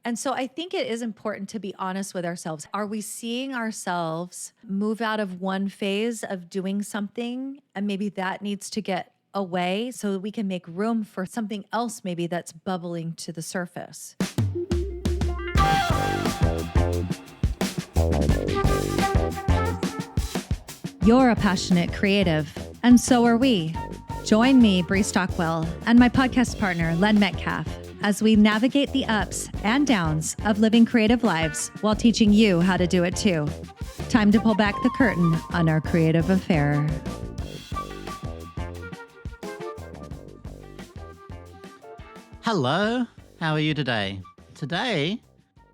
And so I think it is important to be honest with ourselves. Are we seeing ourselves move out of one phase of doing something and maybe that needs to get away so that we can make room for something else maybe that's bubbling to the surface? You're a passionate creative, and so are we. Join me, Brie Stockwell, and my podcast partner, Len Metcalf, as we navigate the ups and downs of living creative lives while teaching you how to do it too. Time to pull back the curtain on our creative affair. Hello, how are you today? Today,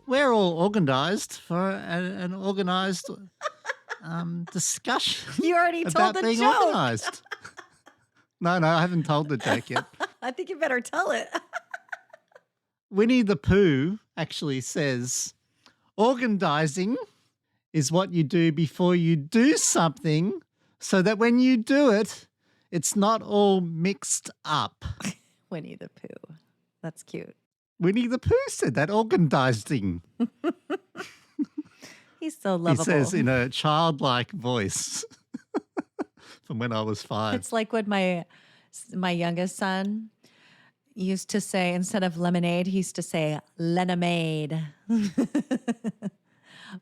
we're all organized for an organized discussion You already told about the being joke. organized. No, I haven't told the joke yet. I think you better tell it. Winnie the Pooh actually says, organizing is what you do before you do something so that when you do it, it's not all mixed up. Winnie the Pooh. That's cute. Winnie the Pooh said that, organizing. He's so lovable. He says in a childlike voice from when I was 5. It's like when my youngest son used to say, instead of lemonade, he used to say lemonade.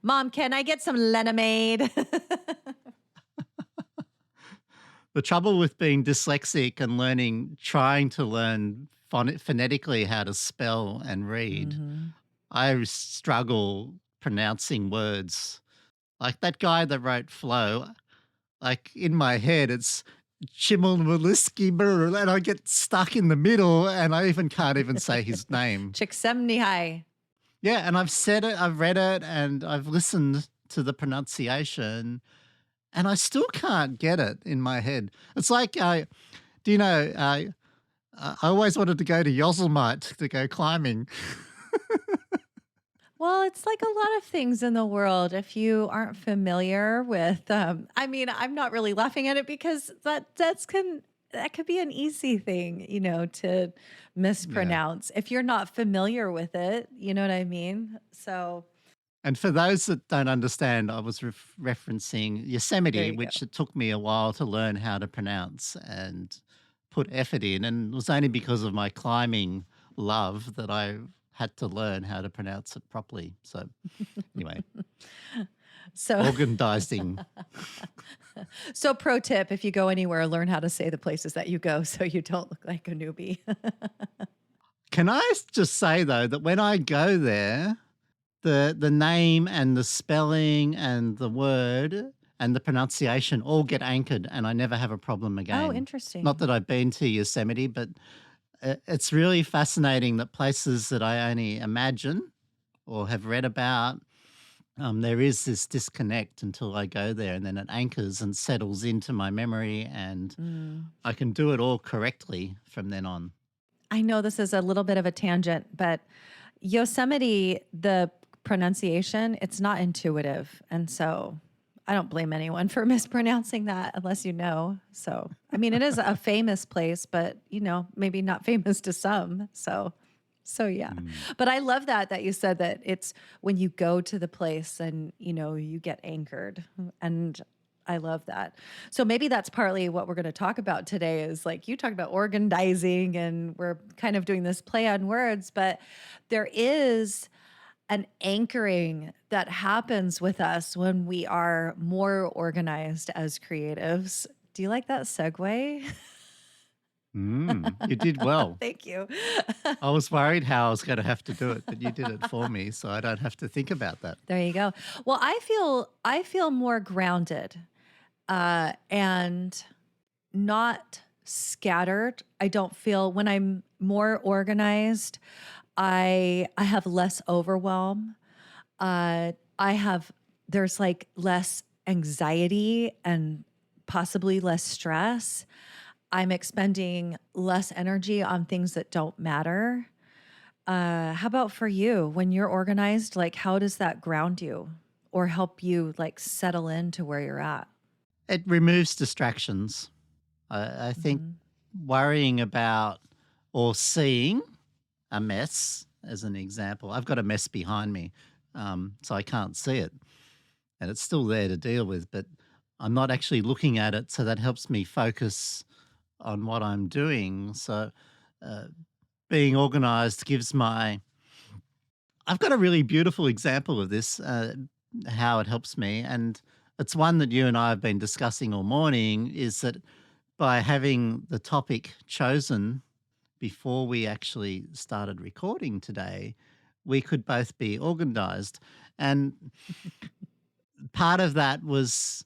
Mom, can I get some lemonade? The trouble with being dyslexic and trying to learn phonetically how to spell and read, I struggle pronouncing words. Like that guy that wrote Flow, like in my head, it's Chimolmaliski, and I get stuck in the middle and I can't even say his name. Csikszentmihalyi. Yeah, and I've said it, I've read it, and I've listened to the pronunciation, and I still can't get it in my head. It's like, I always wanted to go to Yosemite to go climbing. Well, it's like a lot of things in the world. If you aren't familiar with, I'm not really laughing at it because that could be an easy thing, to mispronounce if you're not familiar with it. You know what I mean? So And for those that don't understand, I was referencing there Yosemite, you go. which it took me a while to learn how to pronounce and put effort in. And it was only because of my climbing love that I had to learn how to pronounce it properly. So anyway, So, organizing. so pro tip: if you go anywhere, learn how to say the places that you go, so you don't look like a newbie. Can I just say, though, that when I go there, the name and the spelling and the word and the pronunciation all get anchored and I never have a problem again. Oh, interesting. Not that I've been to Yosemite, but it's really fascinating that places that I only imagine or have read about, there is this disconnect until I go there and then it anchors and settles into my memory and I can do it all correctly from then on. I know this is a little bit of a tangent, but Yosemite, the pronunciation, it's not intuitive. And so I don't blame anyone for mispronouncing that unless you know. So, it is a famous place, but maybe not famous to some. So yeah. But I love that you said that it's when you go to the place and, you get anchored, and I love that. So maybe that's partly what we're going to talk about today is like you talked about organizing and we're kind of doing this play on words, but there is an anchoring that happens with us when we are more organized as creatives. Do you like that segue? You did well. Thank you. I was worried how I was going to have to do it, but you did it for me, so I don't have to think about that. There you go. Well, I feel more grounded and not scattered. I don't feel when I'm more organized, I have less overwhelm. There's like less anxiety and possibly less stress. I'm expending less energy on things that don't matter. How about for you? When you're organized, like how does that ground you or help you like settle into where you're at? It removes distractions. I think worrying about or seeing a mess as an example. I've got a mess behind me, so I can't see it, and it's still there to deal with, but I'm not actually looking at it, so that helps me focus on what I'm doing. So, uh, being organized gives my I've got a really beautiful example of this, how it helps me, and it's one that you and I have been discussing all morning, is that by having the topic chosen before we actually started recording today, we could both be organized. And part of that was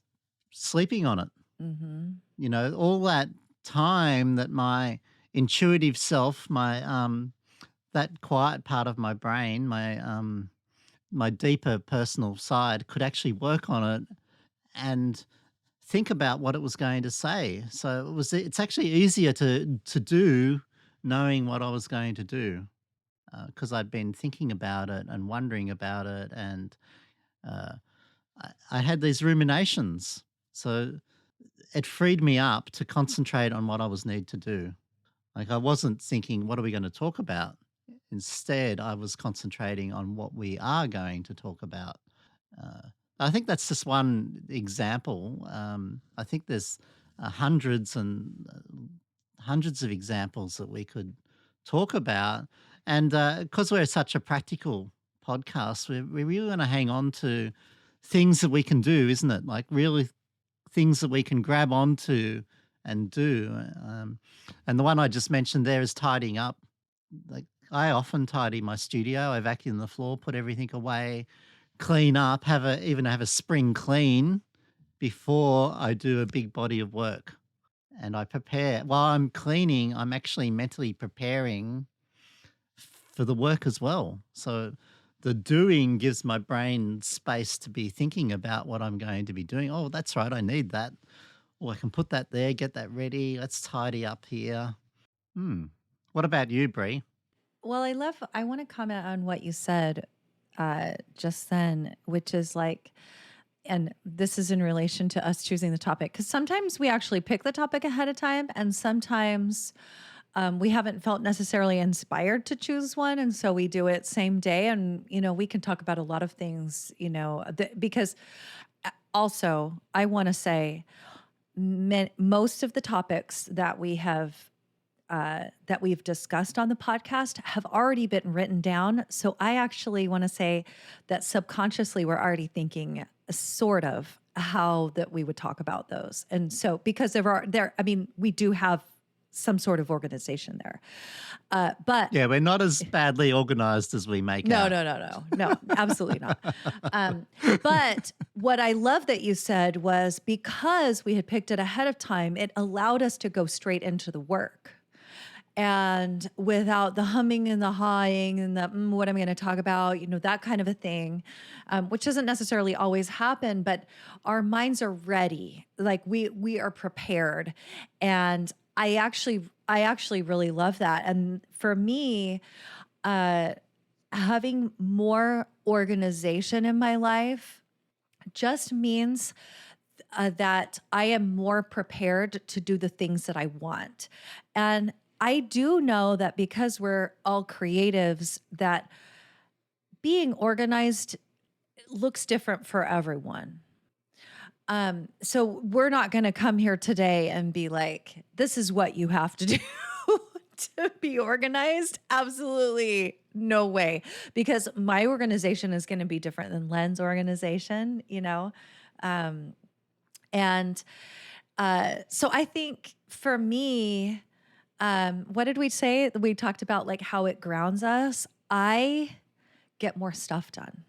sleeping on it. Mhm. All that time that my intuitive self, that quiet part of my brain, my deeper personal side could actually work on it and think about what it was going to say. So it's actually easier to do knowing what I was going to do, because I'd been thinking about it and wondering about it, and uh, I had these ruminations. So it freed me up to concentrate on what I was need to do. Like, I wasn't thinking, what are we going to talk about? Instead, I was concentrating on what we are going to talk about. Uh, I think that's just one example. I think there's hundreds and hundreds of examples that we could talk about. And because we're such a practical podcast, we really want to hang on to things that we can do, isn't it? Like, really things that we can grab onto and do. And the one I just mentioned there is tidying up. Like, I often tidy my studio. I vacuum the floor, put everything away, clean up, even have a spring clean before I do a big body of work. And I prepare while I'm cleaning. I'm actually mentally preparing for the work as well. So the doing gives my brain space to be thinking about what I'm going to be doing. Oh, that's right, I need that. Oh, I can put that there, get that ready. Let's tidy up here. Hmm. What about you, Brie? Well, I want to comment on what you said just then, which is like, and this is in relation to us choosing the topic, because sometimes we actually pick the topic ahead of time, and sometimes we haven't felt necessarily inspired to choose one. And so we do it same day. And, we can talk about a lot of things, because also I want to say most of the topics that we've discussed on the podcast have already been written down. So I actually want to say that subconsciously we're already thinking sort of how that we would talk about those. And so because we do have some sort of organization there. But Yeah, we're not as badly organized as we make no, out. no, no, no, no, absolutely not. But what I love that you said was, because we had picked it ahead of time, it allowed us to go straight into the work. And without the humming and the hawing and the what I'm going to talk about, that kind of a thing, which doesn't necessarily always happen, but our minds are ready. Like we are prepared, and I actually really love that. And for me, uh, having more organization in my life just means that I am more prepared to do the things that I want. And I do know that because we're all creatives, that being organized looks different for everyone. So we're not going to come here today and be like, this is what you have to do to be organized. Absolutely no way. Because my organization is going to be different than Len's organization. Um, and so I think for me, what did we say? We talked about like how it grounds us. I get more stuff done.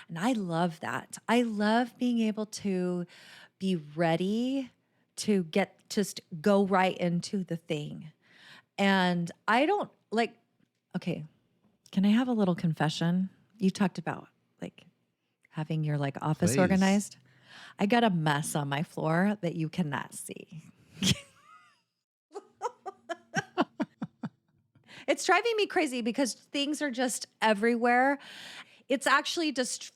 And I love that. I love being able to be ready to just go right into the thing. And I don't like, okay, can I have a little confession? You talked about like having your like office Please. organized. I got a mess on my floor that you cannot see. It's driving me crazy because things are just everywhere. It's actually just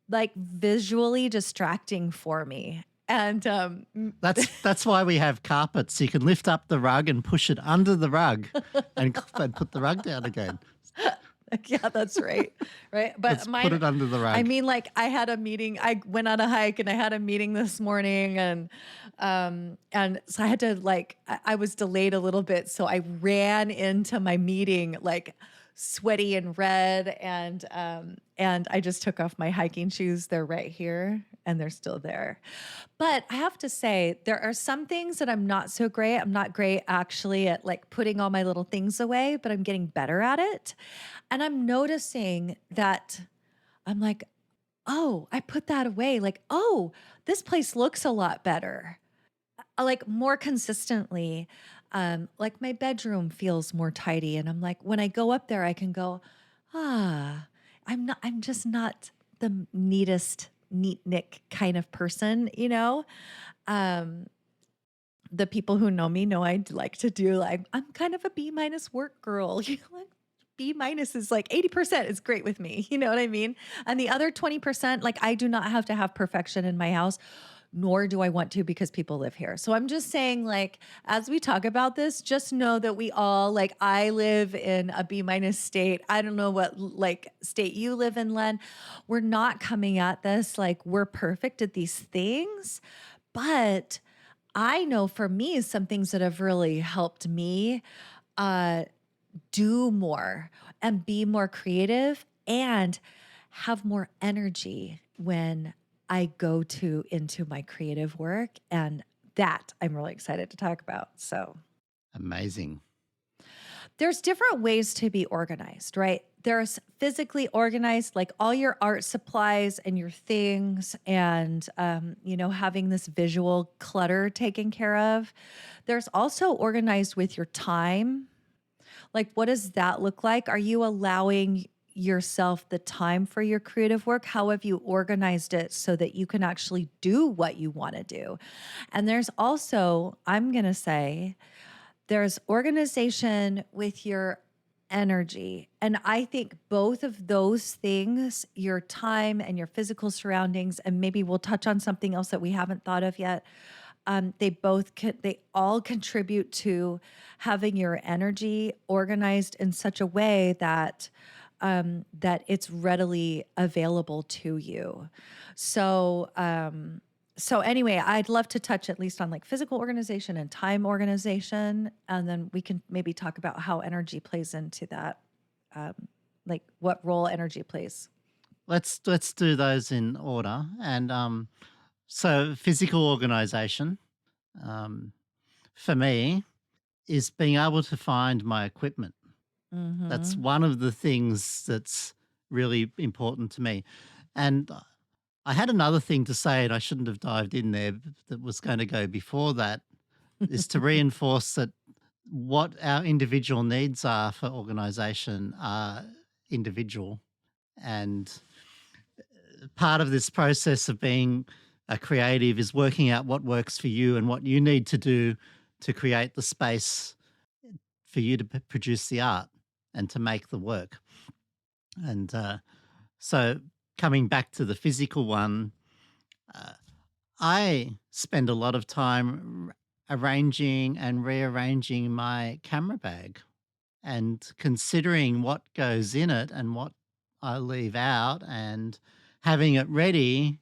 like visually distracting for me. And That's why we have carpets. You can lift up the rug and push it under the rug and put the rug down again. Yeah, that's right. Right. But Let's put mine, it under the I rug. mean, like I had a meeting, I went on a hike and I had a meeting this morning and so I had to like, I was delayed a little bit. So I ran into my meeting like sweaty and red and I just took off my hiking shoes. They're right here and they're still there. But I have to say, there are some things that I'm not so great. I'm not great actually at like putting all my little things away, but I'm getting better at it. And I'm noticing that I'm like, oh, I put that away. Like, oh, this place looks a lot better. Like more consistently. Like my bedroom feels more tidy. And I'm like, when I go up there, I can go, ah, I'm just not the neatest, neat Nick kind of person, you know? Um, the people who know me know I like to do like I'm kind of a B minus work girl. You know, like B minus is like 80% is great with me. You know what I mean? And the other 20%, like I do not have to have perfection in my house, nor do I want to because people live here. So I'm just saying, like, as we talk about this, just know that we all like I live in a B minus state. I don't know what like state you live in, Len. We're not coming at this like we're perfect at these things, but I know for me, some things that have really helped me uh, do more and be more creative and have more energy when I go to into my creative work. And that I'm really excited to talk about. So Amazing. there's different ways to be organized, right? There's physically organized, like all your art supplies and your things, and having this visual clutter taken care of. There's also organized with your time. Like, what does that look like? Are you allowing yourself the time for your creative work? How have you organized it so that you can actually do what you want to do? And there's also, I'm going to say, there's organization with your energy. And I think both of those things, your time and your physical surroundings, and maybe we'll touch on something else that we haven't thought of yet. They all contribute to having your energy organized in such a way that it's readily available to you. So, so anyway, I'd love to touch at least on like physical organization and time organization, and then we can maybe talk about how energy plays into that, um, like what role energy plays. Let's do those in order. And so physical organization um, for me is being able to find my equipment. That's Mm-hmm. one of the things that's really important to me. And I had another thing to say, and I shouldn't have dived in there, that was going to go before that, is to reinforce that what our individual needs are for organization are individual. And part of this process of being a creative is working out what works for you and what you need to do to create the space for you to produce the art and to make the work. And so, coming back to the physical one, uh, I spend a lot of time arranging and rearranging my camera bag and considering what goes in it and what I leave out and having it ready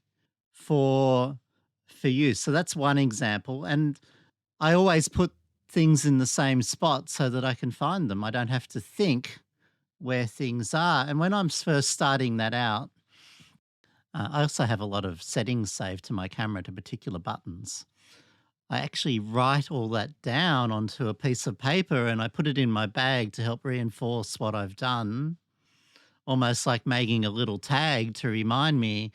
for use. So that's one example. And I always put things in the same spot so that I can find them. I don't have to think where things are. And when I'm first starting that out, I also have a lot of settings saved to my camera to particular buttons. I actually write all that down onto a piece of paper and I put it in my bag to help reinforce what I've done, almost like making a little tag to remind me,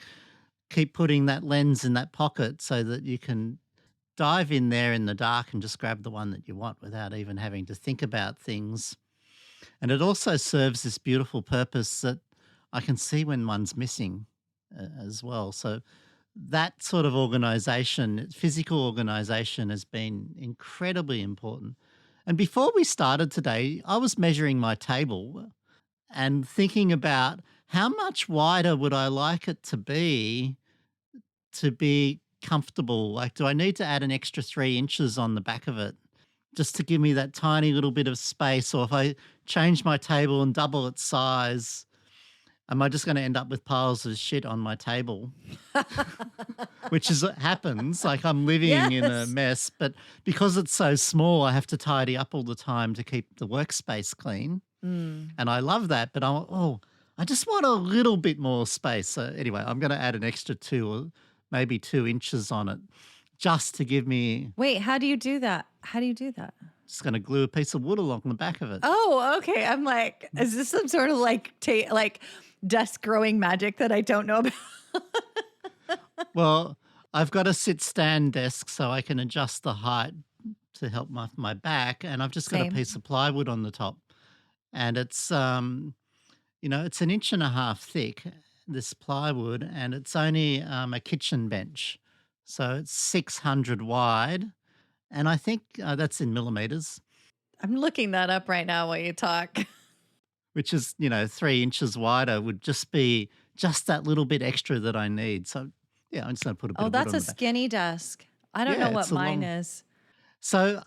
keep putting that lens in that pocket so that you can dive in there in the dark and just grab the one that you want without even having to think about things. And it also serves this beautiful purpose that I can see when one's missing as well. So that sort of organization, physical organization, has been incredibly important. And before we started today, I was measuring my table and thinking about how much wider would I like it to be comfortable? Like, do I need to add an extra 3 inches on the back of it just to give me that tiny little bit of space. Or if I change my table and double its size, am I just going to end up with piles of shit on my table? Which is what happens. Like I'm living in a Yes. mess, but because it's so small, I have to tidy up all the time to keep the workspace clean. Mm. And I love that, but I just want a little bit more space. So anyway, I'm going to add an extra 2 or maybe 2 inches on it just to give me, Wait, how do you do that? How do you do that? just going to glue a piece of wood along the back of it. Oh, okay. I'm like, is this some sort of like desk growing magic that I don't know about? Well, I've got a sit stand desk so I can adjust the height to help my back. And I've just got a Same. piece of plywood on the top. And it's an inch and a half thick, this plywood, and it's only a kitchen bench. So it's 600 wide. And I think that's in millimeters, I'm looking that up right now while you talk. which is, 3 inches wider would just be just that little bit extra that I need. So, yeah, I'm just going to put a bit Oh, of wood that's on a the back. skinny desk. I don't know Yeah, what it's a mine long. is. So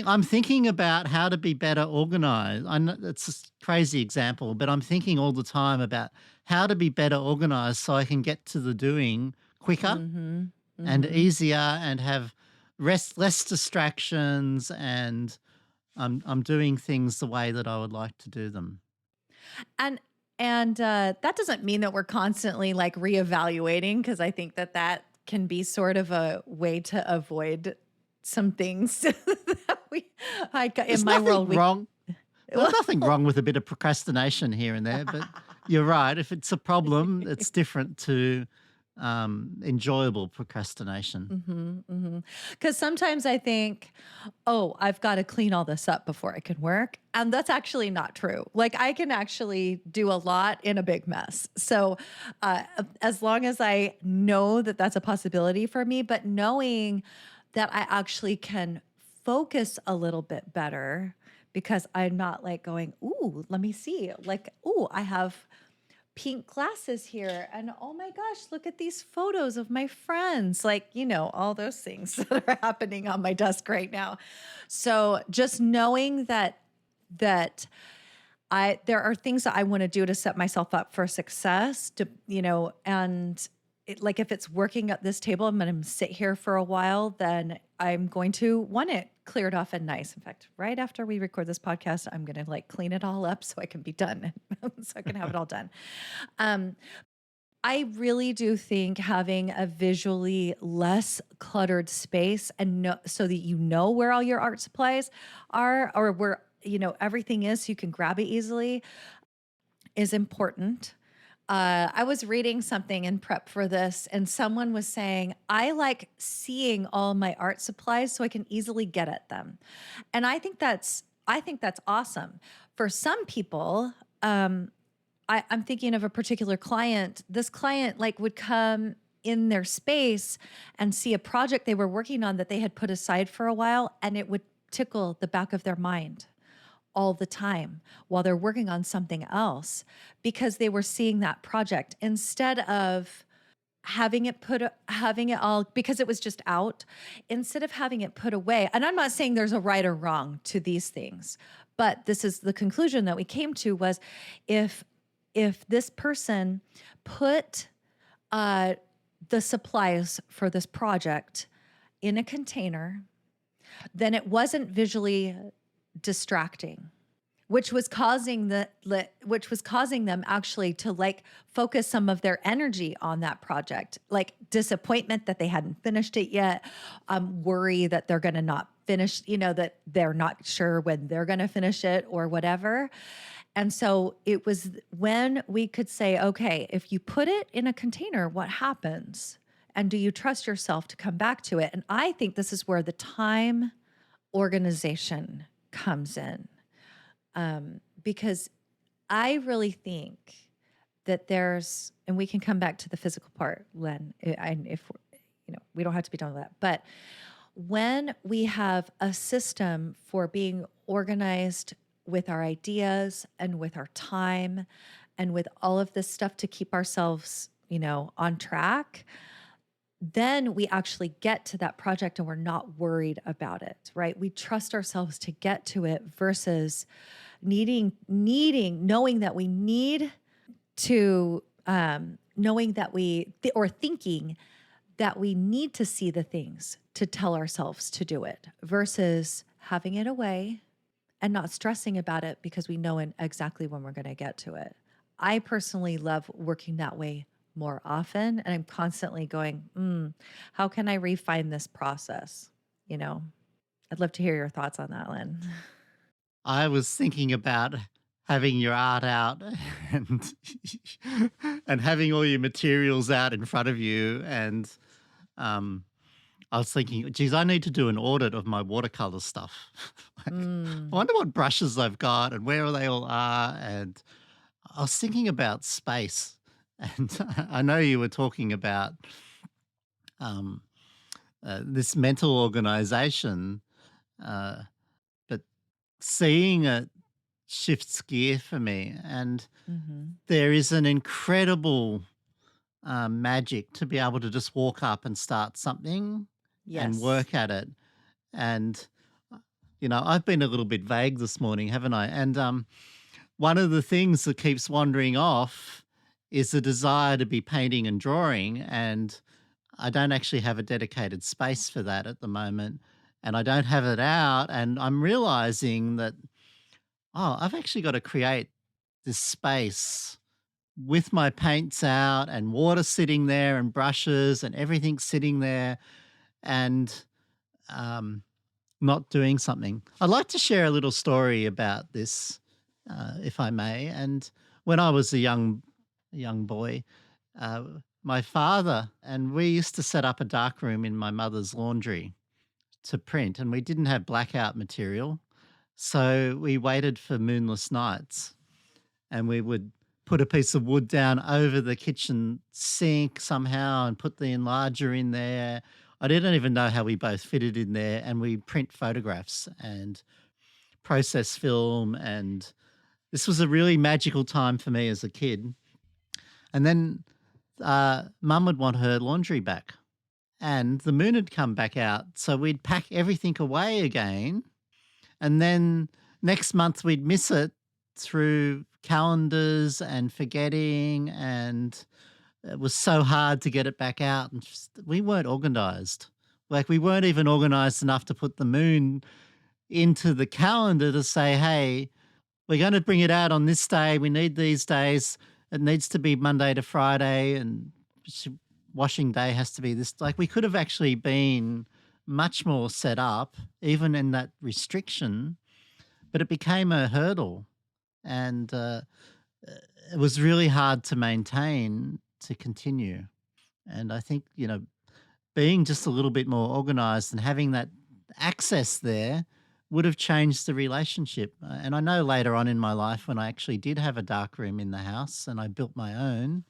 I'm thinking about how to be better organized. I know that's a crazy example, but I'm thinking all the time about how to be better organized so I can get to the doing quicker Mm-hmm. and Mm-hmm. easier and have less distractions, and I'm doing things the way that I would like to do them. And that doesn't mean that we're constantly like reevaluating, because I think that that can be sort of a way to avoid some things that we like in There's my nothing world we wrong. There's well, nothing wrong with a bit of procrastination here and there, but you're right. If it's a problem, it's different to enjoyable procrastination. mm-hmm, mm-hmm. Because sometimes I think, oh, I've got to clean all this up before I can work. And that's actually not true. Like I can actually do a lot in a big mess. So as long as I know that that's a possibility for me, but knowing that I actually can focus a little bit better because I'm not like going, ooh, let me see. Like, ooh, I have pink glasses here. And oh my gosh, look at these photos of my friends. Like, all those things that are happening on my desk right now. So just knowing that there are things that I want to do to set myself up for success and like if it's working at this table, I'm going to sit here for a while, then I'm going to want it cleared off and nice. In fact, right after we record this podcast, I'm going to like clean it all up so I can be done, so I can have it all done. Um, I really do think having a visually less cluttered space and so that you know where all your art supplies are or where everything is so you can grab it easily is important. I was reading something in prep for this, and someone was saying, I like seeing all my art supplies so I can easily get at them. And I think that's awesome. For some people, I'm thinking of a particular client. This client like would come in their space and see a project they were working on that they had put aside for a while, and it would tickle the back of their mind all the time while they're working on something else because they were seeing that project instead of having it all because it was just out, instead of having it put away. And I'm not saying there's a right or wrong to these things, but this is the conclusion that we came to was if this person put the supplies for this project in a container, then it wasn't visually distracting, which was causing them actually to like focus some of their energy on that project, like disappointment that they hadn't finished it yet, worry that they're going to not finish, that they're not sure when they're going to finish it or whatever. And so it was when we could say, okay, if you put it in a container, what happens? And do you trust yourself to come back to it? And I think this is where the time organization comes in, because I really think that and we can come back to the physical part, Len, and if we don't have to be done with that, but when we have a system for being organized with our ideas and with our time and with all of this stuff to keep ourselves, on track, then we actually get to that project and we're not worried about it, right? We trust ourselves to get to it versus knowing that we need to, knowing that or thinking that we need to see the things to tell ourselves to do it versus having it away and not stressing about it because we know exactly when we're going to get to it. I personally love working that way more often. And I'm constantly going, how can I refine this process? You know, I'd love to hear your thoughts on that, Lynn. I was thinking about having your art out and and having all your materials out in front of you. And um, I was thinking, geez, I need to do an audit of my watercolor stuff. Like, I Mm, wonder what brushes I've got and where they all are. And I was thinking about space. And I know you were talking about um, this mental organization, uh, but seeing it shifts gear for me. And hmm. there is an incredible magic to be able to just walk up and start something and Yes. work at it. And, I've been a little bit vague this morning, haven't I? And one of the things that keeps wandering off is the desire to be painting and drawing. And I don't actually have a dedicated space for that at the moment. And I don't have it out. And I'm realizing that, oh, I've actually got to create this space with my paints out and water sitting there and brushes and everything sitting there and um, not doing something. I'd like to share a little story about this, if I may. And when I was a young boy, uh, my father and we used to set up a dark room in my mother's laundry to print, and we didn't have blackout material, so we waited for moonless nights and we would put a piece of wood down over the kitchen sink somehow and put the enlarger in there. I didn't even know how we both fitted in there, and we print photographs and process film. And this was a really magical time for me as a kid. And then mum would want her laundry back, and the moon had come back out. So we'd pack everything away again. And then next month we'd miss it through calendars and forgetting. And it was so hard to get it back out. And just, we weren't organized. Like, we weren't even organized enough to put the moon into the calendar to say, hey, we're going to bring it out on this day. We need these days. It needs to be Monday to Friday, and washing day has to be this. Like, we could have actually been much more set up, even in that restriction, but it became a hurdle. And it was really hard to maintain, to continue. And I think, being just a little bit more organized and having that access there would have changed the relationship. And I know later on in my life, when I actually did have a dark room in the house and I built my own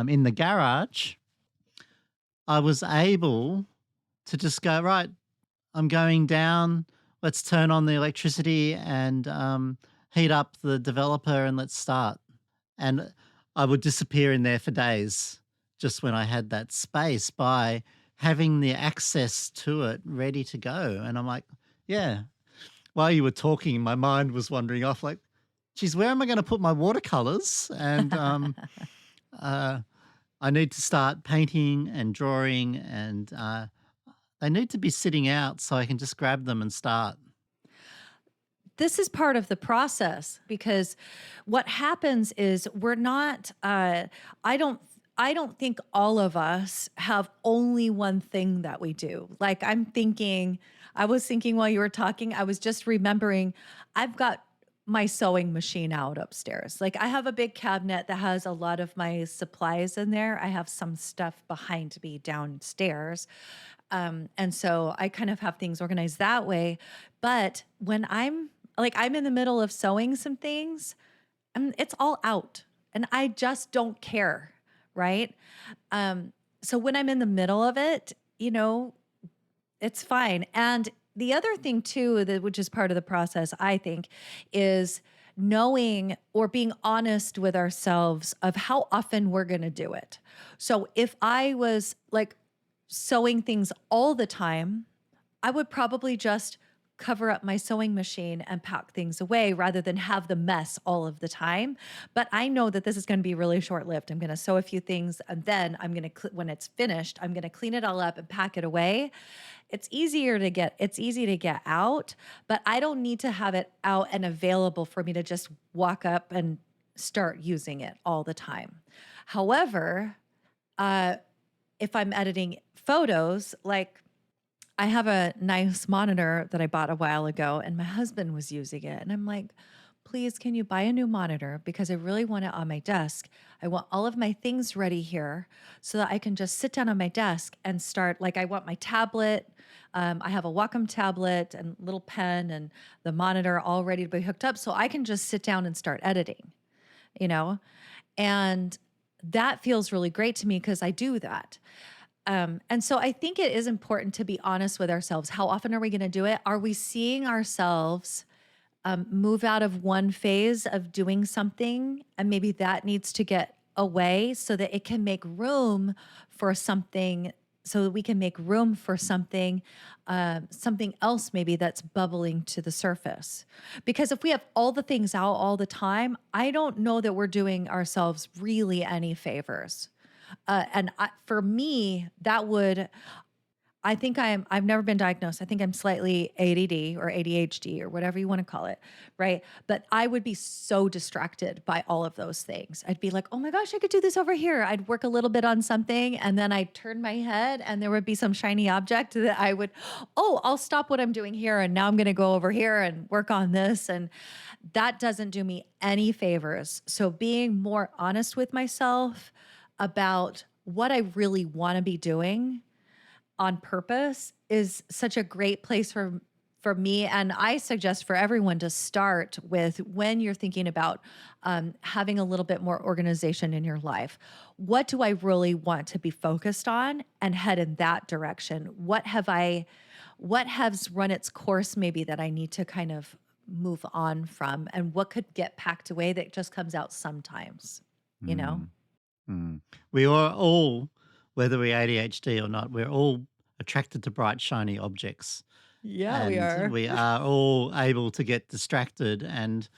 in the garage, I was able to just go, right, I'm going down. Let's turn on the electricity and heat up the developer and let's start. And I would disappear in there for days just when I had that space by having the access to it ready to go. And I'm like, yeah, while you were talking, my mind was wandering off like, geez, where am I going to put my watercolors? And uh, I need to start painting and drawing, and they need to be sitting out so I can just grab them and start. This is part of the process because what happens is we're not, I don't, I don't think all of us have only one thing that we do. Like I was thinking while you were talking, I was just remembering I've got my sewing machine out upstairs. Like I have a big cabinet that has a lot of my supplies in there. I have some stuff behind me downstairs. And so I kind of have things organized that way. But when I'm in the middle of sewing some things, it's all out and I just don't care. Right. So when I'm in the middle of it, it's fine. And the other thing too, that which is part of the process, I think, is knowing or being honest with ourselves of how often we're going to do it. So if I was like, sewing things all the time, I would probably just cover up my sewing machine and pack things away rather than have the mess all of the time. But I know that this is going to be really short lived. I'm going to sew a few things and then I'm going to, when it's finished, I'm going to clean it all up and pack it away. It's easy to get out, but I don't need to have it out and available for me to just walk up and start using it all the time. However, uh, if I'm editing photos, like I have a nice monitor that I bought a while ago, and my husband was using it. And I'm like, please, can you buy a new monitor? Because I really want it on my desk. I want all of my things ready here so that I can just sit down on my desk and start. Like, I want my tablet. I have a Wacom tablet and little pen and the monitor all ready to be hooked up so I can just sit down and start editing, you know? And that feels really great to me because I do that. And so I think it is important to be honest with ourselves. How often are we going to do it? Are we seeing ourselves move out of one phase of doing something and maybe that needs to get away so that it can make room for something, so that we can make room for something, something else maybe that's bubbling to the surface. Because if we have all the things out all the time, I don't know that we're doing ourselves really any favors. For me, that would, I think I've never been diagnosed. I think I'm slightly ADD or ADHD or whatever you want to call it, right? But I would be so distracted by all of those things. I'd be like, oh my gosh, I could do this over here. I'd work a little bit on something and then I'd turn my head and there would be some shiny object that I would, oh, I'll stop what I'm doing here and now I'm going to go over here and work on this. And that doesn't do me any favors. So being more honest with myself about what I really want to be doing on purpose is such a great place for me. And I suggest for everyone to start with when you're thinking about having a little bit more organization in your life. What do I really want to be focused on and head in that direction? What has run its course maybe that I need to kind of move on from, and what could get packed away that just comes out sometimes, you know? Mm, mm. We are all, whether we're ADHD or not, we're all attracted to bright, shiny objects. Yeah, we And are. we are all able to get distracted. And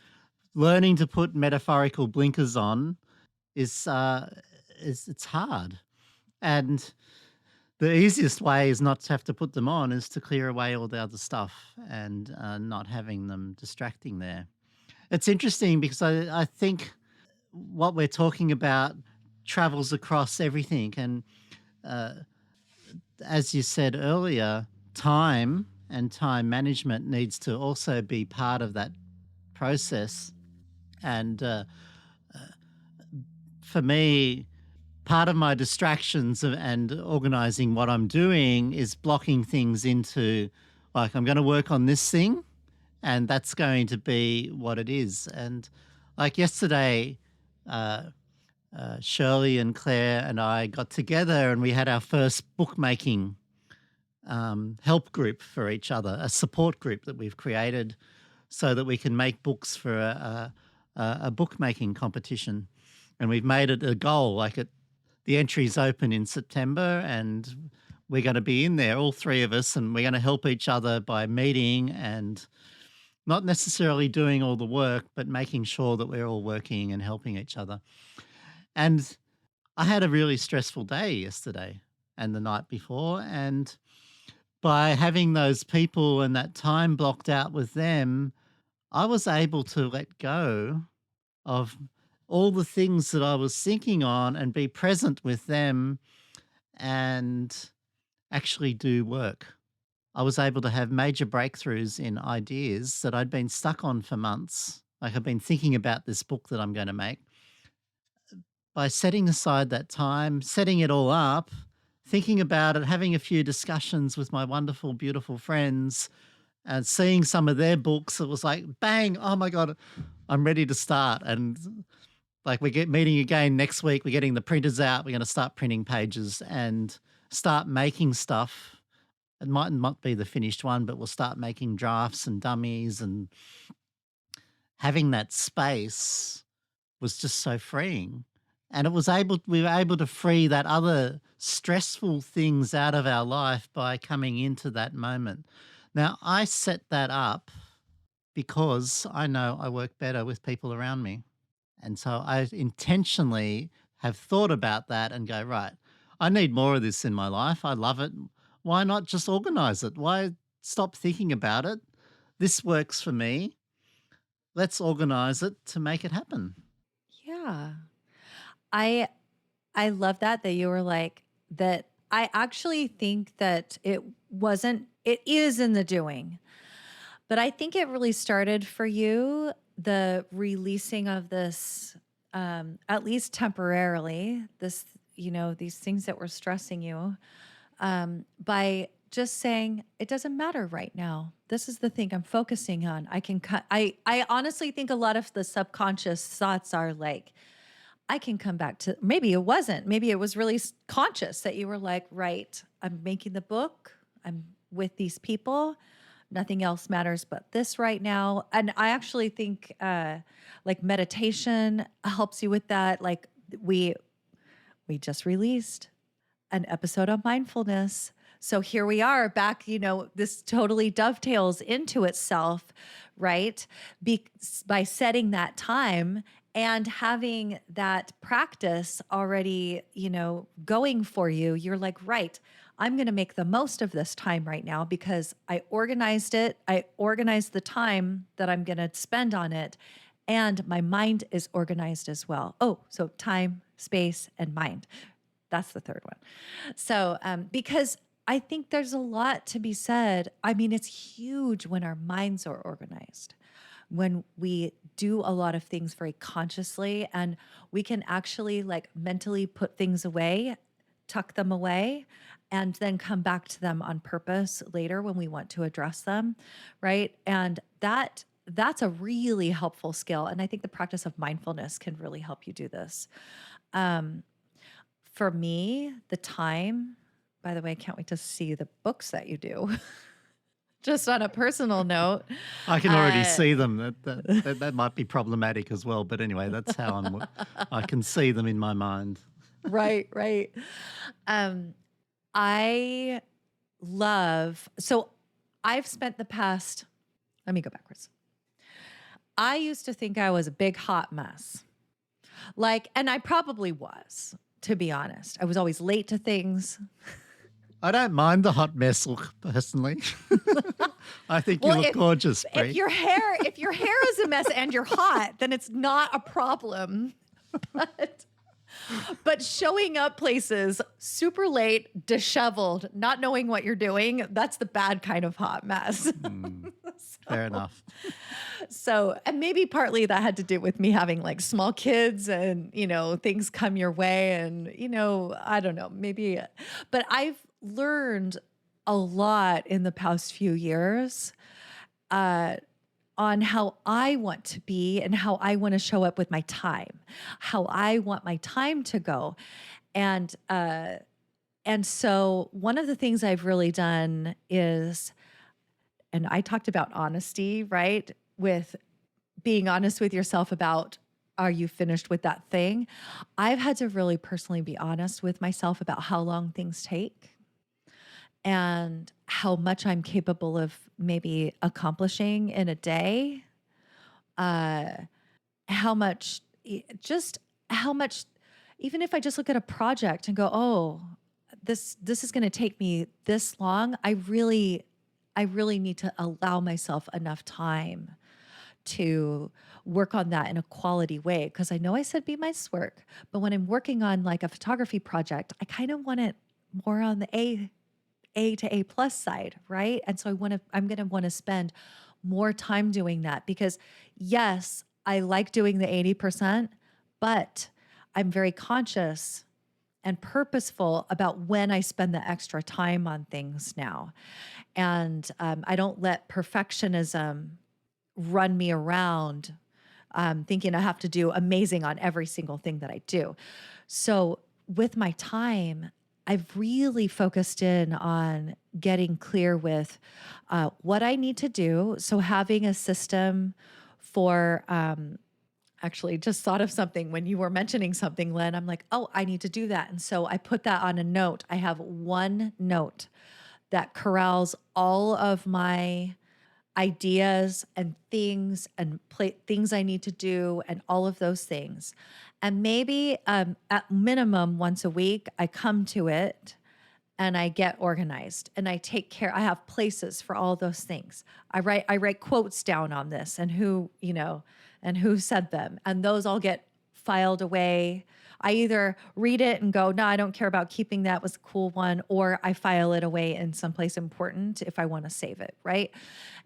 learning to put metaphorical blinkers on is it's hard. And the easiest way is not to have to put them on, is to clear away all the other stuff and not having them distracting there. It's interesting because I think what we're talking about travels across everything. And uh, as you said earlier, time and time management needs to also be part of that process. And for me, part of my distractions and organizing what I'm doing is blocking things into, like, I'm going to work on this thing and that's going to be what it is. And like yesterday, uh, Shirley and Claire and I got together and we had our first bookmaking help group for each other, a support group that we've created so that we can make books for a bookmaking competition. And we've made it a goal. The entry's open in September, and we're going to be in there, all three of us, and we're going to help each other by meeting and not necessarily doing all the work, but making sure that we're all working and helping each other. And I had a really stressful day yesterday and the night before. And by having those people and that time blocked out with them, I was able to let go of all the things that I was thinking on and be present with them and actually do work. I was able to have major breakthroughs in ideas that I'd been stuck on for months. Like, I've been thinking about this book that I'm going to make. By setting aside that time, setting it all up, thinking about it, having a few discussions with my wonderful, beautiful friends, and seeing some of their books, it was like, bang, oh my God, I'm ready to start. And like, we get meeting again next week. We're getting the printers out. We're going to start printing pages and start making stuff. It might not be the finished one, but we'll start making drafts and dummies. And having that space was just so freeing. And we were able to free that other stressful things out of our life by coming into that moment. Now, I set that up because I know I work better with people around me. And so I intentionally have thought about that and go, right, I need more of this in my life. I love it. Why not just organize it? Why stop thinking about it? This works for me. Let's organize it to make it happen. Yeah. I I love that you were like that. I actually think that it is in the doing, but I think it really started for you, the releasing of this, at least temporarily, these things that were stressing you, by just saying, it doesn't matter right now. This is the thing I'm focusing on. I can cut. I honestly think a lot of the subconscious thoughts are like, I can come back to, maybe it wasn't. Maybe it was really conscious that you were like, right, I'm making the book. I'm with these people. Nothing else matters but this right now. And I actually think like meditation helps you with that. Like we just released an episode on mindfulness. So here we are back, this totally dovetails into itself, right? By setting that time and having that practice already, going for you, you're like, right, I'm going to make the most of this time right now because I organized it. I organized the time that I'm going to spend on it. And my mind is organized as well. Oh, so time, space, and mind. That's the third one. So, because I think there's a lot to be said. I mean, it's huge when our minds are organized, when we do a lot of things very consciously, and we can actually like mentally put things away, tuck them away, and then come back to them on purpose later when we want to address them, right? And that's a really helpful skill. And I think the practice of mindfulness can really help you do this. Um, for me, the time, by the way, I can't wait to see the books that you do. Just on a personal note. I can already Uh, see them. That might be problematic as well. But anyway, that's how I can see them in my mind. right, right. Um, I so I've spent the past, let me go backwards. I used to think I was a big hot mess. Like, and I probably was, to be honest. I was always late to things. I don't mind the hot mess look personally. I think you Well, look gorgeous, if Brie. your hair is a mess and you're hot, then it's not a problem. But showing up places super late, disheveled, not knowing what you're doing, that's the bad kind of hot mess. Fair enough. So, and maybe partly that had to do with me having like small kids and, things come your way and, I don't know, maybe, but I've learned a lot in the past few years uh, on how I want to be and how I want to show up with my time, how I want my time to go. And so one of the things I've really done is, and I talked about honesty, right? With being honest with yourself about, are you finished with that thing? I've had to really personally be honest with myself about how long things take and how much I'm capable of maybe accomplishing in a day. Uh, how much, just how much, even if I just look at a project and go, oh, this is going to take me this long. I really need to allow myself enough time to work on that in a quality way. Because I know I said be my work, but when I'm working on like a photography project, I kind of want it more on the A to A plus side, right? And so I'm going to want to spend more time doing that because yes, I like doing the 80%, but I'm very conscious and purposeful about when I spend the extra time on things now. And I don't let perfectionism run me around thinking I have to do amazing on every single thing that I do. So with my time, I've really focused in on getting clear with what I need to do. So having a system for Actually just thought of something when you were mentioning something, Len. I'm like, oh, I need to do that. And so I put that on a note. I have one note that corrals all of my ideas and things and things I need to do and all of those things. And maybe at minimum once a week, I come to it and I get organized and I take care. I have places for all those things. I write quotes down on this and who, and who said them. And those all get filed away. I either read it and go, no, I don't care about keeping that, was a cool one, or I file it away in someplace important if I want to save it, right?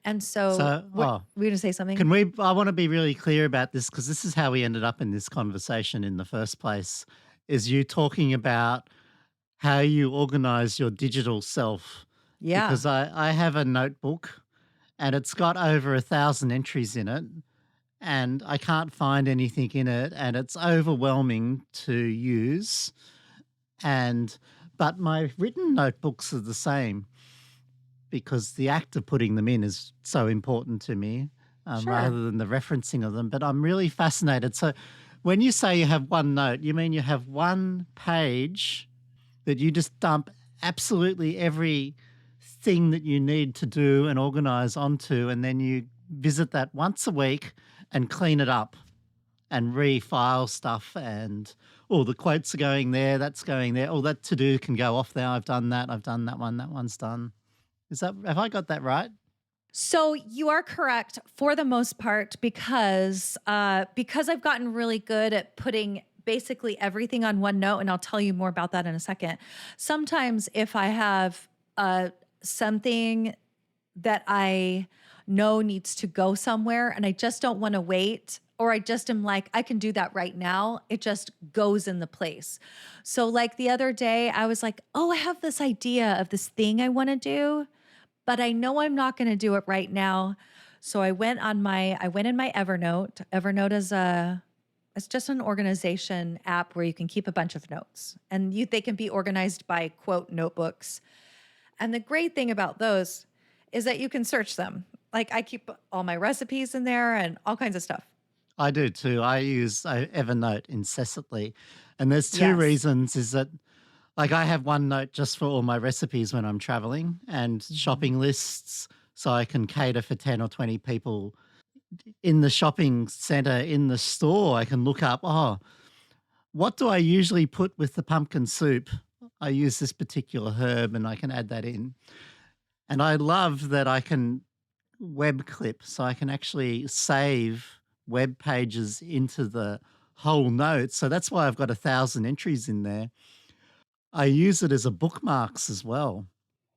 And so So, what were you gonna say something? I want to be really clear about this because this is how we ended up in this conversation in the first place, is you talking about how you organize your digital self. Yeah, Because I have a notebook and it's got over 1,000 entries in it and I can't find anything in it and it's overwhelming to use. And but my written notebooks are the same because the act of putting them in is so important to me, sure. rather than the referencing of them. But I'm really fascinated. So, when you say you have one note, you mean you have one page that you just dump absolutely every thing that you need to do and organize onto, and then you visit that once a week and clean it up and refile stuff. And oh, the quotes are going there, that's going there. Oh, that to do can go off there. I've done that one, that one's done. Have I got that right? So you are correct for the most part because I've gotten really good at putting basically everything on one note, and I'll tell you more about that in a second. Sometimes if I have something that I know needs to go somewhere and I just don't want to wait, or I just am like, I can do that right now, it just goes in the place. So, like the other day, I was like, oh, I have this idea of this thing I want to do, but I know I'm not going to do it right now. So I went in my Evernote. Evernote is it's just an organization app where you can keep a bunch of notes and they can be organized by quote notebooks. And the great thing about those is that you can search them. Like I keep all my recipes in there and all kinds of stuff. I do too. I use Evernote incessantly. And there's two Yes. reasons is that like I have OneNote just for all my recipes when I'm traveling and Mhm. shopping lists so I can cater for 10 or 20 people in the shopping center in the store. I can look up, oh, what do I usually put with the pumpkin soup? I use this particular herb and I can add that in. And I love that I can web clip so I can actually save web pages into the whole note. So that's why I've got 1,000 entries in there. I use it as a bookmarks as well.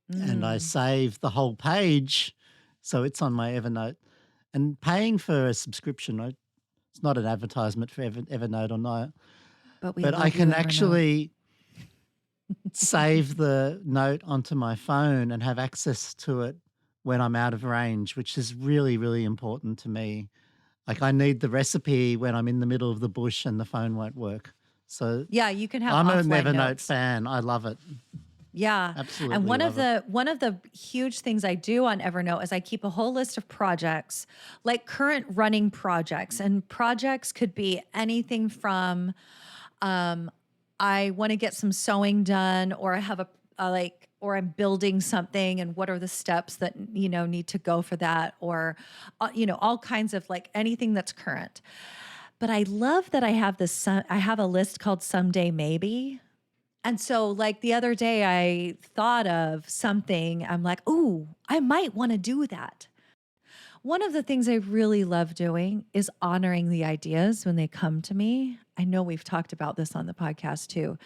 And I Mm. save the whole page so it's on my Evernote. And paying for a subscription, it's not an advertisement for Evernote or not, But we but I love you, can Evernote. actually save the note onto my phone and have access to it when I'm out of range, which is really, really important to me. Like I need the recipe when I'm in the middle of the bush and the phone won't work. So Yeah, you can have I'm a offline Evernote notes. fan. I love it. Yeah. And Absolutely love it. one of the huge things I do on Evernote is I keep a whole list of projects, like current running projects. And projects could be anything from um I want to get some sewing done, or I have a like, or I'm building something and what are the steps that need to go for that, or all kinds of like anything that's current. But I love that I have a list called Someday Maybe. And so, like the other day, I thought of something. I'm like, ooh, I might want to do that. One of the things I really love doing is honoring the ideas when they come to me. I know we've talked about this on the podcast too.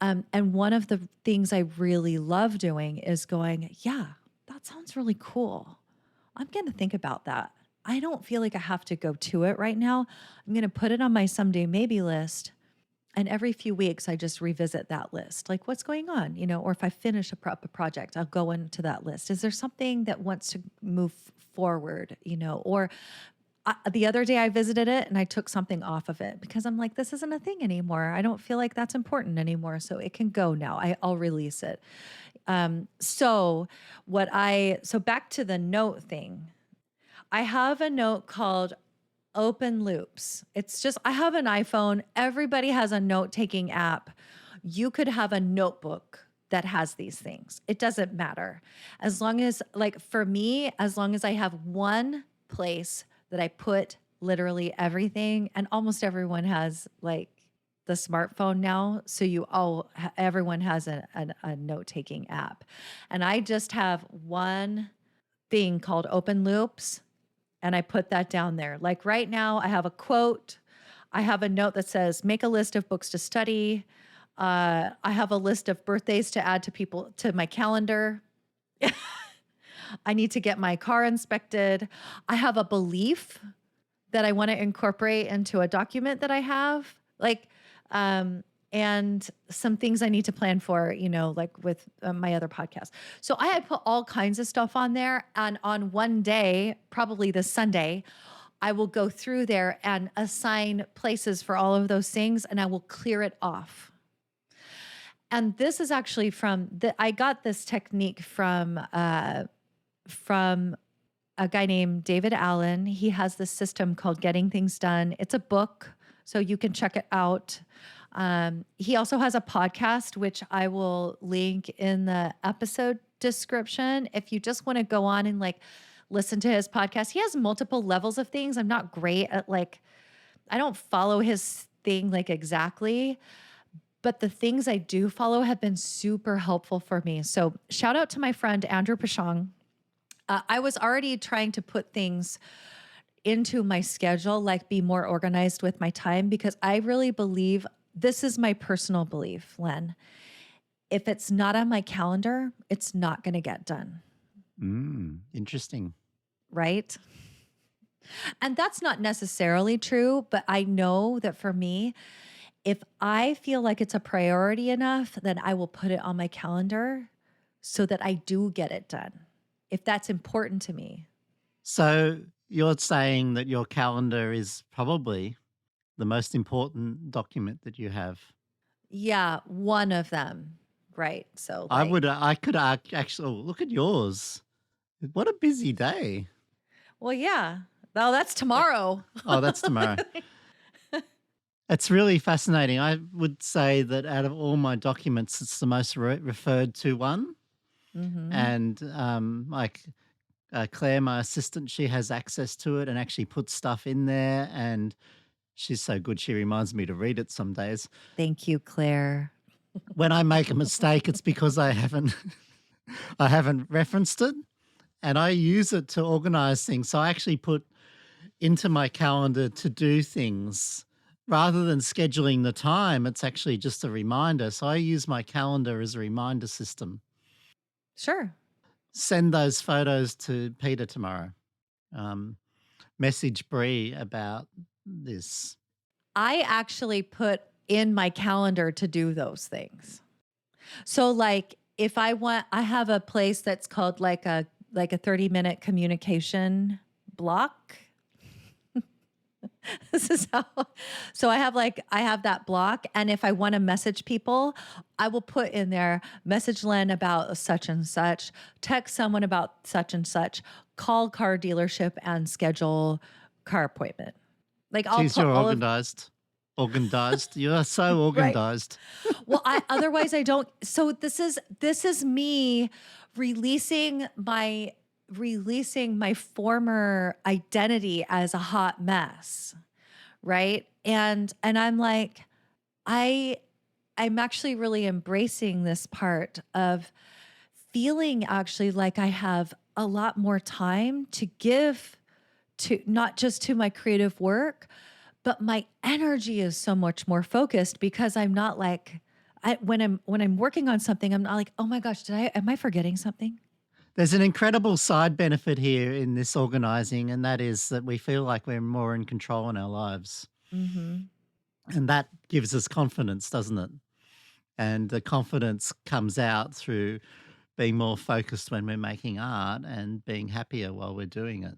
And one of the things I really love doing is going, yeah, that sounds really cool. I'm going to think about that. I don't feel like I have to go to it right now. I'm going to put it on my someday maybe list, and every few weeks, I just revisit that list. Like, what's going on? Or if I finish a project, I'll go into that list. Is there something that wants to move forward? Or the other day I visited it and I took something off of it because I'm like, this isn't a thing anymore. I don't feel like that's important anymore. So it can go now. I'll release it. So back to the note thing. I have a note called open loops. It's just, I have an iPhone. Everybody has a note taking app. You could have a notebook that has these things. It doesn't matter. As long as, like for me, as long as I have one place that I put literally everything, and almost everyone has like the smartphone now. So everyone has a note taking app. And I just have one thing called open loops, and I put that down there. Like right now, I have a quote. I have a note that says, make a list of books to study. I have a list of birthdays to add to my calendar. I need to get my car inspected. I have a belief that I want to incorporate into a document that I have. And some things I need to plan for, like with my other podcast. So I had put all kinds of stuff on there. And on one day, probably this Sunday, I will go through there and assign places for all of those things, and I will clear it off. And this is actually I got this technique from a guy named David Allen. He has this system called Getting Things Done. It's a book, so you can check it out. He also has a podcast, which I will link in the episode description. If you just want to go on and like listen to his podcast, he has multiple levels of things. I'm not great at I don't follow his thing like exactly, but the things I do follow have been super helpful for me. So shout out to my friend, Andrew Pashong. I was already trying to put things into my schedule, like be more organized with my time, because I really believe, this is my personal belief, Len. If it's not on my calendar, it's not going to get done. Interesting. Right? And that's not necessarily true, but I know that for me, if I feel like it's a priority enough, then I will put it on my calendar so that I do get it done, if that's important to me. So you're saying that your calendar is probably the most important document that you have. Yeah, one of them. Right. So I could actually, look at yours. What a busy day. well, yeah. Oh, that's tomorrow. Oh, that's tomorrow. It's really fascinating. I would say that out of all my documents, it's the most referred to one. Mm-hmm. And Claire, my assistant, she has access to it and actually puts stuff in there. And she's so good, she reminds me to read it some days. Thank you, Claire. When I make a mistake, it's because I haven't referenced it, and I use it to organize things. So I actually put into my calendar to do things rather than scheduling the time. It's actually just a reminder. So I use my calendar as a reminder system. Sure. Send those photos to Peter tomorrow. Message Brie about this. I actually put in my calendar to do those things. So like if I have a place that's called like a 30-minute communication block. This is how, so I have that block. And if I want to message people, I will put in there, message Len about such and such, text someone about such and such, call car dealership and schedule car appointment. Like I'll Jeez, put you're all organized. Organized. You're so organized. Right. Well, otherwise I don't. So this is me releasing my former identity as a hot mess, right? And I'm like, I'm actually really embracing this part of feeling actually like I have a lot more time to give to not just to my creative work, but my energy is so much more focused because I'm not like, when I'm working on something, I'm not like, oh my gosh, am I forgetting something? There's an incredible side benefit here in this organizing, and that is that we feel like we're more in control in our lives. Mm-hmm. And that gives us confidence, doesn't it? And the confidence comes out through being more focused when we're making art and being happier while we're doing it.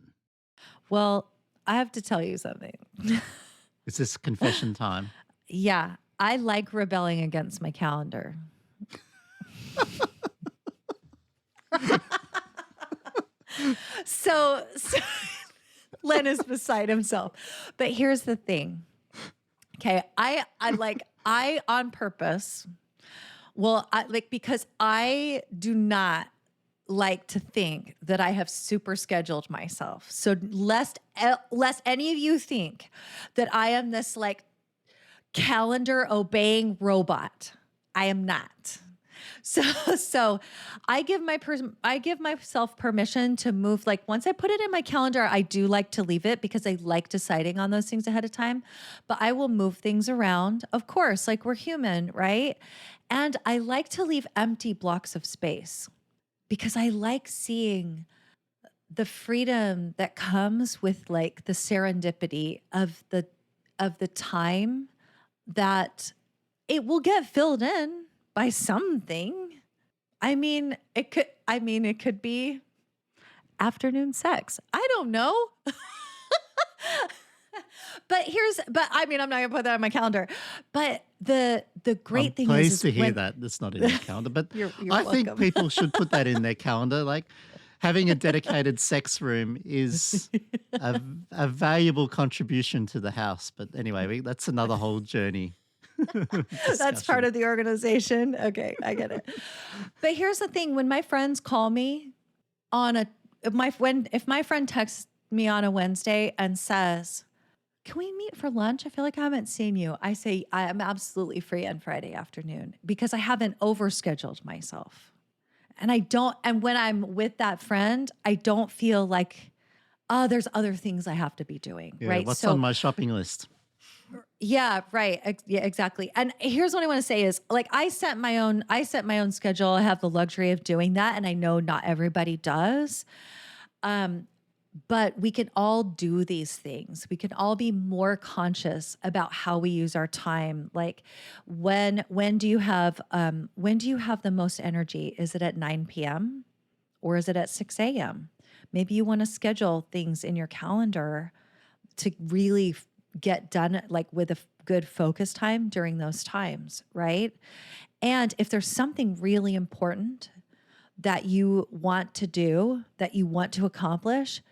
Well, I have to tell you something. Is this confession time? Yeah, I like rebelling against my calendar. So Len is beside himself. But here's the thing. Okay. I on purpose, because I do not like to think that I have super scheduled myself. So lest any of you think that I am this like calendar obeying robot. I am not. So I give myself permission to move. Like once I put it in my calendar, I do like to leave it because I like deciding on those things ahead of time, but I will move things around. Of course, like we're human, right? And I like to leave empty blocks of space because I like seeing the freedom that comes with like the serendipity of the time that it will get filled in by something. It could be afternoon sex. I don't know. I'm not gonna put that on my calendar. But the I'm great thing pleased to hear when that that's not in your calendar, but you're I think welcome. people should put that in their calendar. Like having a dedicated sex room is a valuable contribution to the house. But anyway, that's another whole journey That's part discussion. of the organization. Okay, I get it. But here's the thing: when my friends call me on a if my friend texts me on a Wednesday and says, "Can we meet for lunch? I feel like I haven't seen you." I say I am absolutely free on Friday afternoon because I haven't overscheduled myself. And I don't and when I'm with that friend, I don't feel like, oh, there's other things I have to be doing, Yeah, right? what's on So my shopping list? yeah, right. Yeah, exactly. And here's what I want to say is like I set my own schedule. I have the luxury of doing that and I know not everybody does. Um but we can all do these things. We can all be more conscious about how we use our time. Like when do you have the most energy? Is it at 9 p.m. or is it at 6 a.m.? Maybe you want to schedule things in your calendar to really get done like with a good focus time during those times, right? And if there's something really important that you want to do, that you want to accomplish,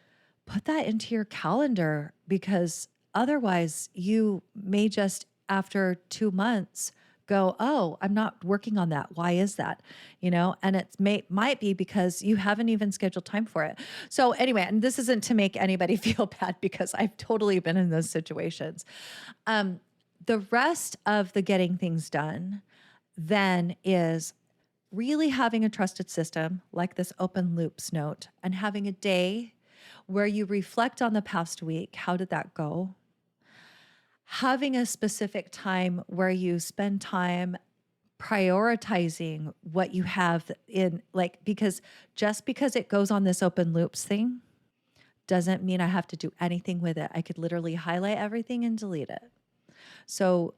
put that into your calendar because otherwise you may just after 2 months go, oh, I'm not working on that. Why is that? And might be because you haven't even scheduled time for it. So anyway, and this isn't to make anybody feel bad because I've totally been in those situations. The rest of the getting things done then is really having a trusted system like this open loops note and having a day where you reflect on the past week. How did that go? Having a specific time where you spend time prioritizing what you have in, like, because just because it goes on this open loops thing doesn't mean I have to do anything with it. I could literally highlight everything and delete it. So,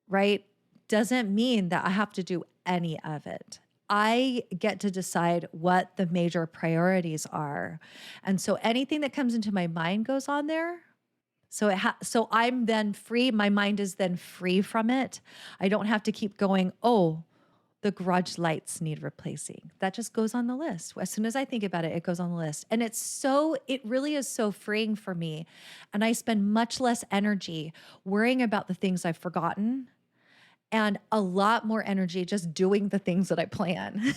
right, doesn't mean that I have to do any of it. I get to decide what the major priorities are. And so anything that comes into my mind goes on there. So I'm then free. My mind is then free from it. I don't have to keep going, oh, the garage lights need replacing. That just goes on the list. As soon as I think about it, it goes on the list. And it really is so freeing for me. And I spend much less energy worrying about the things I've forgotten and a lot more energy just doing the things that I plan.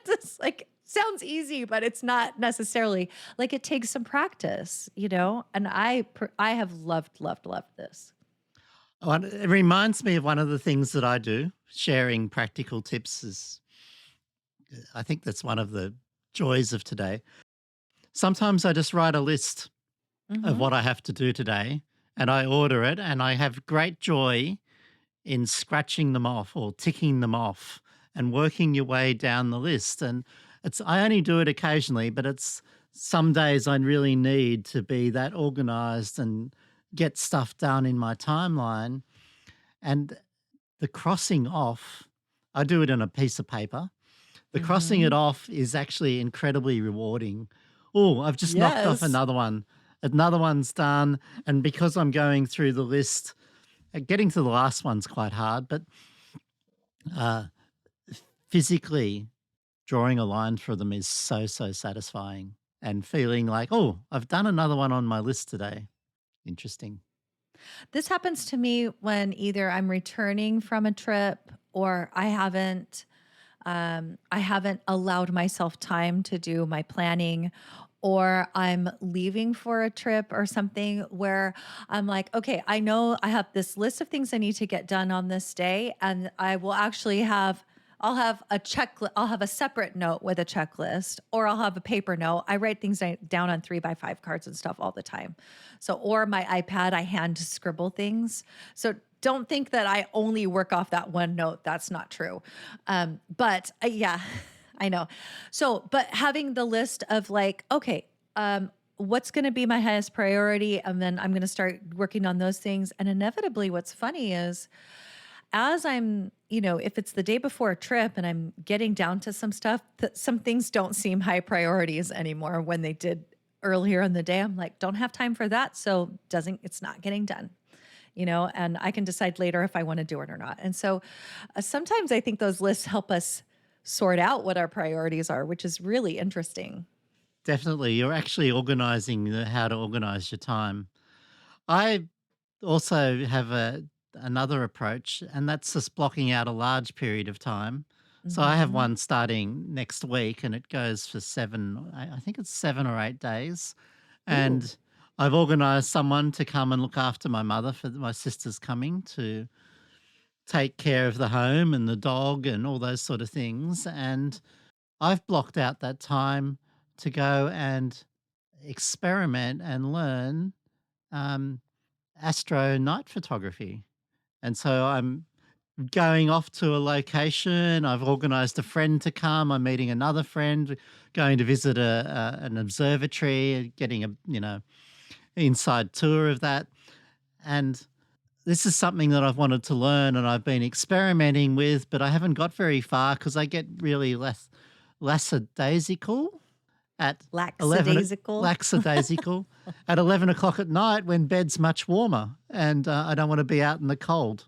It's like sounds easy, but it's not necessarily. Like it takes some practice, And I have loved this. It reminds me of one of the things that I do. Sharing practical tips is, I think that's one of the joys of today. Sometimes I just write a list of Mm-hmm. what I have to do today and I order it, and I have great joy in scratching them off or ticking them off and working your way down the list. And I only do it occasionally, but it's some days I really need to be that organized and get stuff done in my timeline. And the crossing off, I do it on a piece of paper. The crossing it Mm-hmm. off is actually incredibly rewarding. Oh, I've just knocked off Yes. another one. Another one's done. And because I'm going through the list, getting to the last one's quite hard, but uh, physically drawing a line for them is so, so satisfying. and feeling like, oh, I've done another one on my list today. Interesting. This happens to me when either I'm returning from a trip or I haven't allowed myself time to do my planning, or I'm leaving for a trip or something where I'm like, okay, I know I have this list of things I need to get done on this day. And I will actually I'll have a checklist, I'll have a separate note with a checklist, or I'll have a paper note. I write things down on 3x5 cards and stuff all the time. So, or my iPad, I hand scribble things. So don't think that I only work off that one note. That's not true. But yeah, I know. So, but having the list of like, okay, what's going to be my highest priority? And then I'm going to start working on those things. And inevitably, what's funny is as I'm, if it's the day before a trip and I'm getting down to some stuff, some things don't seem high priorities anymore when they did earlier in the day. I'm like, don't have time for that. So it's not getting done, and I can decide later if I want to do it or not. And so sometimes I think those lists help us sort out what our priorities are, which is really interesting. Definitely. You're actually organizing how to organize your time. I also have another approach, and that's just blocking out a large period of time. So I have Hmm. one starting next week, and it goes for I think it's 7 or 8 days. Ooh, And I've organized someone to come and look after my mother for my sister's coming to take care of the home and the dog and all those sort of things. And I've blocked out that time to go and experiment and learn um, astro night photography. And so I'm going off to a location. I've organized a friend to come. I'm meeting another friend, going to visit an observatory, getting a inside tour of that. And this is something that I've wanted to learn and I've been experimenting with, but I haven't got very far because I get really lackadaisical at 11 lackadaisical. lackadaisical at 11 o'clock at night when bed's much warmer, and I don't want to be out in the cold.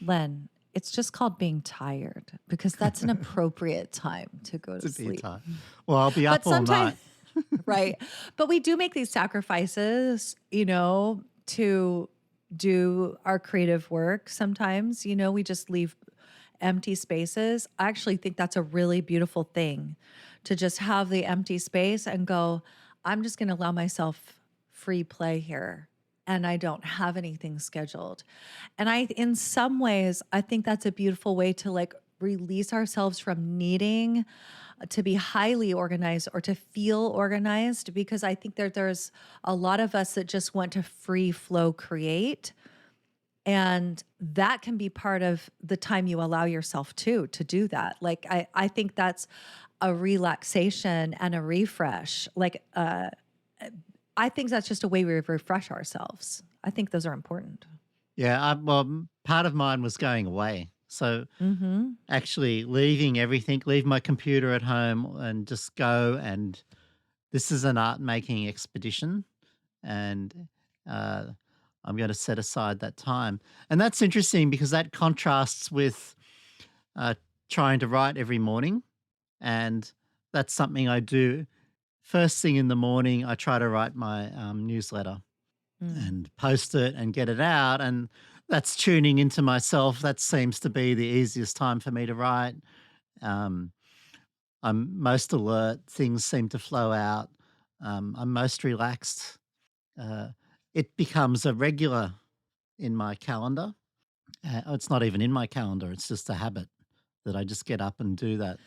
Len, it's just called being tired because that's an appropriate time to go to To be sleep. tired. Well, I'll be But up all sometimes, night. right. But we do make these sacrifices, to do our creative work. Sometimes, we just leave empty spaces. I actually think that's a really beautiful thing to just have the empty space and go, I'm just going to allow myself free play here. And I don't have anything scheduled. And in some ways, I think that's a beautiful way to like release ourselves from needing to be highly organized or to feel organized, because I think there's a lot of us that just want to free flow create. And that can be part of the time you allow yourself to do that. Like, I think that's a relaxation and a refresh. Like, I think that's just a way we refresh ourselves. I think those are important. Yeah, well, part of mine was going away. So Mm-hmm. actually leaving everything, leave my computer at home and just go. And this is an art making expedition. And uh, I'm going to set aside that time. And that's interesting because that contrasts with uh, trying to write every morning. And that's something I do first thing in the morning. I try to write my newsletter Mm. and post it and get it out. And that's tuning into myself. That seems to be the easiest time for me to write. Um, I'm most alert. Things seem to flow out. I'm most relaxed. Uh, it becomes a regular in my calendar. It's not even in my calendar. It's just a habit that I just get up and do that.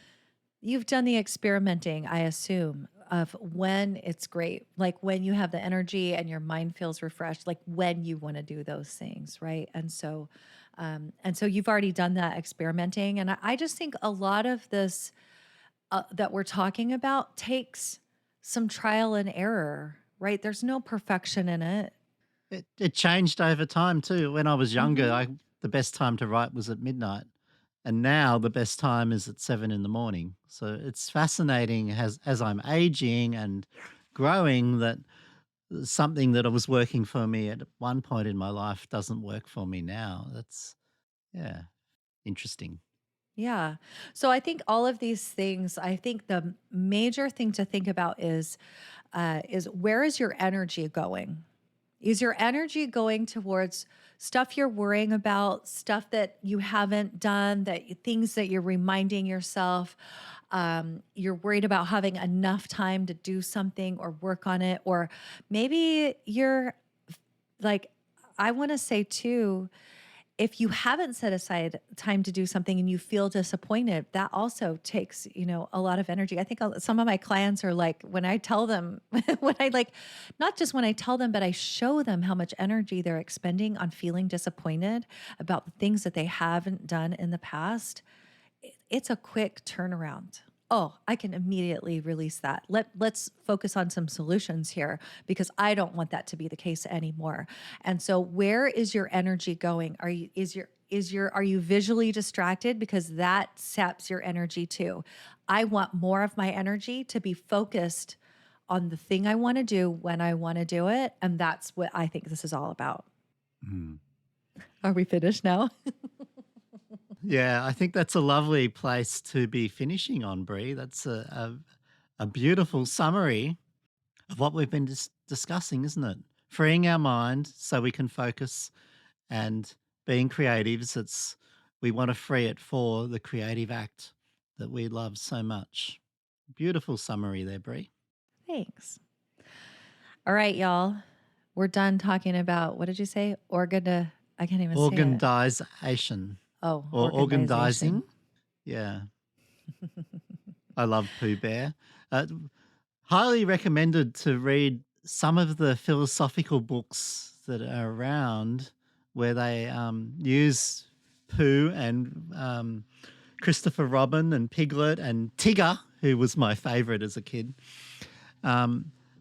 You've done the experimenting, I assume, of when it's great, like when you have the energy and your mind feels refreshed, like when you want to do those things, right? And so you've already done that experimenting, and I just think a lot of this that we're talking about takes some trial and error, right? There's no perfection in it. It changed over time too. When I was younger, Hmm. the best time to write was at midnight, and now the best time is at 7 in the morning. So it's fascinating as I'm aging and growing that something that was working for me at one point in my life doesn't work for me now. That's yeah, interesting. Yeah. So I think all of these things, I think the major thing to think about is is where is your energy going? Is your energy going towards stuff you're worrying about, stuff that you haven't done, things that you're reminding yourself? You're worried about having enough time to do something or work on it, or maybe you're like, I want to say too, if you haven't set aside time to do something and you feel disappointed, that also takes, a lot of energy. I think some of my clients are like, when I tell them, not just when I tell them, but I show them how much energy they're expending on feeling disappointed about the things that they haven't done in the past, it's a quick turnaround. Oh, I can immediately release that. Let's focus on some solutions here, because I don't want that to be the case anymore. And so where is your energy going? Are you visually distracted? Because that saps your energy too. I want more of my energy to be focused on the thing I want to do when I want to do it. And that's what I think this is all about. Mm. Are we finished now? Yeah, I think that's a lovely place to be finishing on, Brie. That's a beautiful summary of what we've been discussing, isn't it? Freeing our mind so we can focus, and being creatives, we want to free it for the creative act that we love so much. Beautiful summary there, Brie. Thanks. All right, y'all. We're done talking about, what did you say? I can't even say it. Organdization. Oh, Or organization. organdizing. Yeah. I love Pooh Bear. Highly recommended to read some of the philosophical books that are around where they use Pooh and Christopher Robin and Piglet and Tigger, who was my favorite as a kid.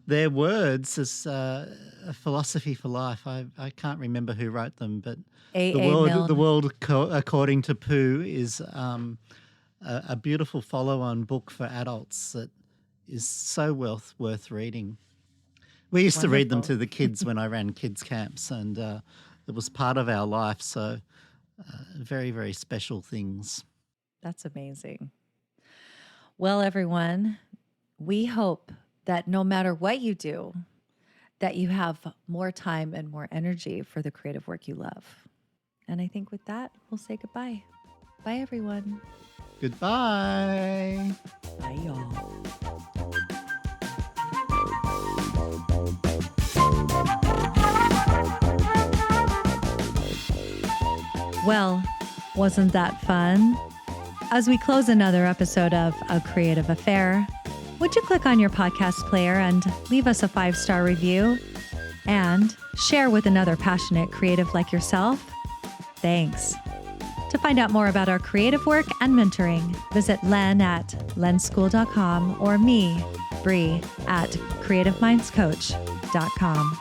Their words as a philosophy for life. I can't remember who wrote them, but the world according to Pooh is a beautiful follow-on book for adults that is so worth reading. We used to read them to the kids when I ran kids camps, and it was part of our life. So very, very special things. That's amazing. Well, everyone, we hope that no matter what you do, that you have more time and more energy for the creative work you love. And I think with that, we'll say goodbye. Bye, everyone. Goodbye. Bye, y'all. Well, wasn't that fun? As we close another episode of A Creative Affair, would you click on your podcast player and leave us a 5-star review and share with another passionate creative like yourself? Thanks. To find out more about our creative work and mentoring, visit Len at lenschool.com or me, Brie, at creativemindscoach.com.